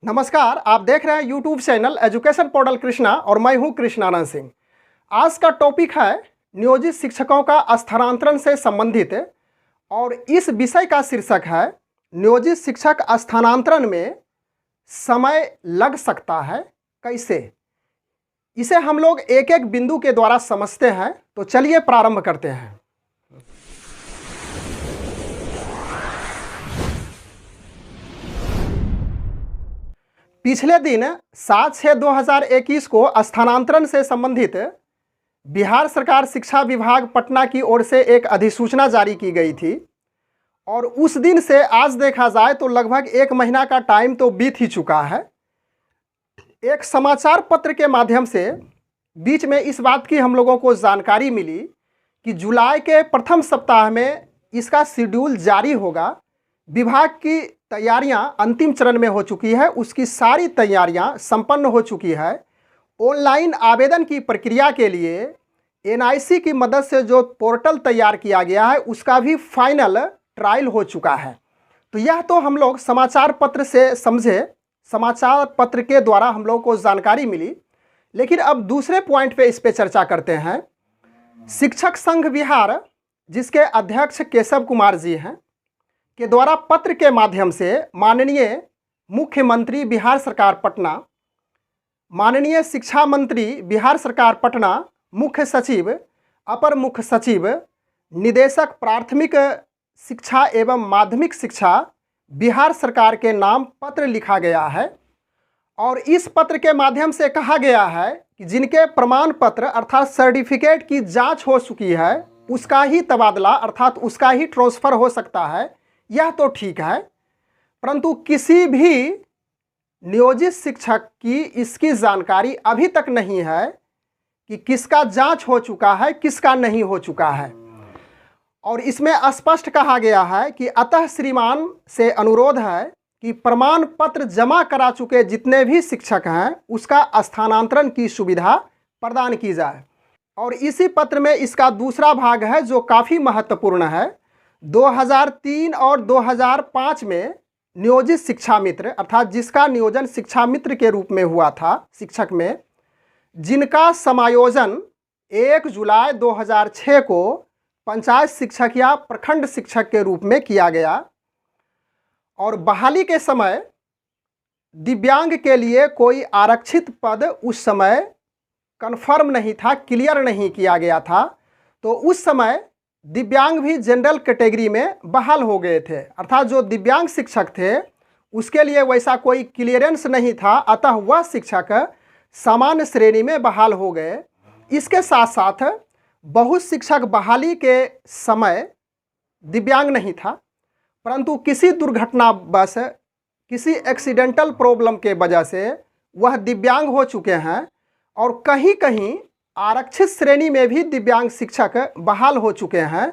नमस्कार, आप देख रहे हैं YouTube channel education portal Krishna और मैं हूं कृष्णानंद सिंह। आज का टॉपिक है नियोजित शिक्षकों का स्थानांतरण से संबंधित और इस विषय का शीर्षक है नियोजित शिक्षक स्थानांतरण में समय लग सकता है कैसे। इसे हम लोग एक एक बिंदु के द्वारा समझते हैं, तो चलिए प्रारंभ करते हैं। पिछले दिन 7/6/2021 को स्थानांतरण से संबंधित बिहार सरकार शिक्षा विभाग पटना की ओर से एक अधिसूचना जारी की गई थी और उस दिन से आज देखा जाए तो लगभग 1 महीना का टाइम तो बीत ही चुका है। एक समाचार पत्र के माध्यम से बीच में इस बात की हम लोगों को जानकारी मिली कि जुलाई के प्रथम सप्ताह में इसका शेड्यूल जारी होगा। विभाग की तैयारियां अंतिम चरण में हो चुकी है, उसकी सारी तैयारियां संपन्न हो चुकी है। ऑनलाइन आवेदन की प्रक्रिया के लिए एनआईसी की मदद से जो पोर्टल तैयार किया गया है उसका भी फाइनल ट्रायल हो चुका है। तो यह तो हम लोग समाचार पत्र से समझे, समाचार पत्र के द्वारा हम लोग को जानकारी मिली। लेकिन अब दूसरे पॉइंट पे इस पे चर्चा करते हैं। शिक्षक संघ बिहार, जिसके अध्यक्ष केशव कुमार जी हैं, के द्वारा पत्र के माध्यम से माननीय मुख्यमंत्री बिहार सरकार पटना, माननीय शिक्षा मंत्री बिहार सरकार पटना, मुख्य सचिव, अपर मुख्य सचिव, निदेशक प्राथमिक शिक्षा एवं माध्यमिक शिक्षा बिहार सरकार के नाम पत्र लिखा गया है। और इस पत्र के माध्यम से कहा गया है कि जिनके प्रमाण पत्र अर्थात सर्टिफिकेट की जांच हो चुकी है उसका ही तबादला अर्थात उसका ही ट्रांसफ़र हो सकता है। यह तो ठीक है, परंतु किसी भी नियोजित शिक्षक की इसकी जानकारी अभी तक नहीं है कि किसका जांच हो चुका है, किसका नहीं हो चुका है। और इसमें स्पष्ट कहा गया है कि अतः श्रीमान से अनुरोध है कि प्रमाण पत्र जमा करा चुके जितने भी शिक्षक हैं उसका स्थानांतरण की सुविधा प्रदान की जाए। और इसी पत्र में इसका दूसरा भाग है जो काफ़ी महत्वपूर्ण है। 2003 और 2005 में नियोजित शिक्षा मित्र अर्थात जिसका नियोजन शिक्षा मित्र के रूप में हुआ था शिक्षक में, जिनका समायोजन 1 जुलाई 2006 को पंचायत शिक्षक या प्रखंड शिक्षक के रूप में किया गया। और बहाली के समय दिव्यांग के लिए कोई आरक्षित पद उस समय कन्फर्म नहीं था, क्लियर नहीं किया गया था। तो उस समय दिव्यांग भी जनरल कैटेगरी में बहाल हो गए थे, अर्थात जो दिव्यांग शिक्षक थे उसके लिए वैसा कोई क्लियरेंस नहीं था, अतः वह शिक्षक सामान्य श्रेणी में बहाल हो गए। इसके साथ साथ बहुत शिक्षक बहाली के समय दिव्यांग नहीं था, परंतु किसी दुर्घटनावश, किसी एक्सीडेंटल प्रॉब्लम के वजह से वह दिव्यांग हो चुके हैं। और कहीं कहीं आरक्षित श्रेणी में भी दिव्यांग शिक्षक बहाल हो चुके हैं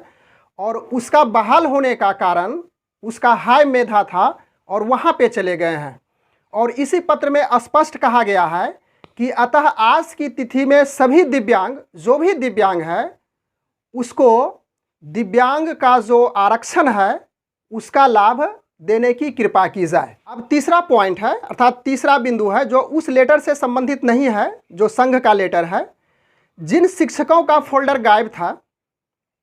और उसका बहाल होने का कारण उसका हाई मेधा था और वहाँ पे चले गए हैं। और इसी पत्र में स्पष्ट कहा गया है कि अतः आज की तिथि में सभी दिव्यांग, जो भी दिव्यांग है, उसको दिव्यांग का जो आरक्षण है उसका लाभ देने की कृपा की जाए। अब तीसरा पॉइंट है अर्थात तीसरा बिंदु है जो उस लेटर से संबंधित नहीं है जो संघ का लेटर है। जिन शिक्षकों का फोल्डर गायब था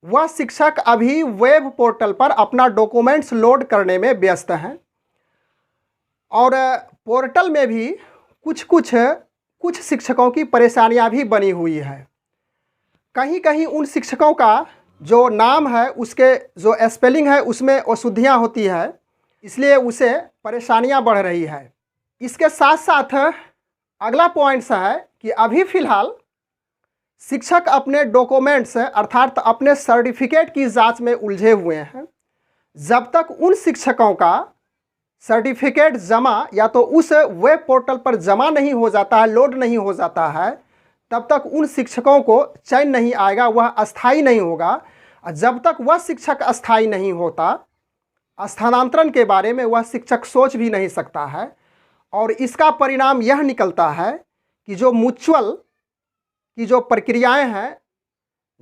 वह शिक्षक अभी वेब पोर्टल पर अपना डॉक्यूमेंट्स लोड करने में व्यस्त हैं और पोर्टल में भी कुछ शिक्षकों की परेशानियां भी बनी हुई है। कहीं कहीं उन शिक्षकों का जो नाम है उसके जो स्पेलिंग है उसमें अशुद्धियां होती है, इसलिए उसे परेशानियां बढ़ रही है। इसके साथ साथ अगला पॉइंट्स है कि अभी फ़िलहाल शिक्षक अपने डॉक्यूमेंट्स अर्थात अपने सर्टिफिकेट की जांच में उलझे हुए हैं। जब तक उन शिक्षकों का सर्टिफिकेट जमा या तो उस वेब पोर्टल पर जमा नहीं हो जाता है, लोड नहीं हो जाता है, तब तक उन शिक्षकों को चैन नहीं आएगा, वह अस्थाई नहीं होगा। जब तक वह शिक्षक अस्थाई नहीं होता, स्थानांतरण के बारे में वह शिक्षक सोच भी नहीं सकता है। और इसका परिणाम यह निकलता है कि जो म्यूचुअल की जो प्रक्रियाएं हैं,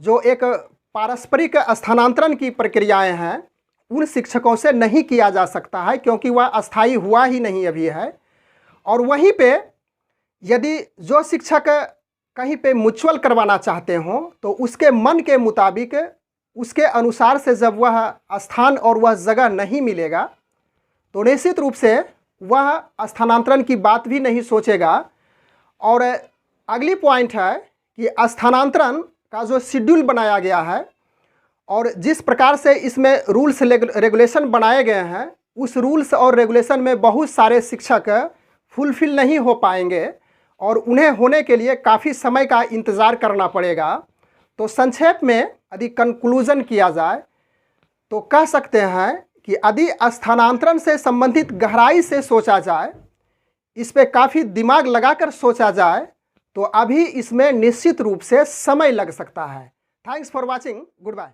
जो एक पारस्परिक स्थानांतरण की प्रक्रियाएं हैं, उन शिक्षकों से नहीं किया जा सकता है क्योंकि वह अस्थाई हुआ ही नहीं अभी है। और वहीं पे यदि जो शिक्षक कहीं पे म्यूचुअल करवाना चाहते हों तो उसके मन के मुताबिक उसके अनुसार से जब वह स्थान और वह जगह नहीं मिलेगा तो निश्चित रूप से वह स्थानांतरण की बात भी नहीं सोचेगा। और अगली पॉइंट है कि स्थानांतरण का जो शेड्यूल बनाया गया है और जिस प्रकार से इसमें रूल्स रेगुलेशन बनाए गए हैं, उस रूल्स और रेगुलेशन में बहुत सारे शिक्षक फुलफिल नहीं हो पाएंगे और उन्हें होने के लिए काफ़ी समय का इंतज़ार करना पड़ेगा। तो संक्षेप में यदि कंक्लूजन किया जाए तो कह सकते हैं कि यदि स्थानांतरण से संबंधित गहराई से सोचा जाए, इस पे काफ़ी दिमाग लगाकर सोचा जाए तो अभी इसमें निश्चित रूप से समय लग सकता है। Thanks for watching, good bye.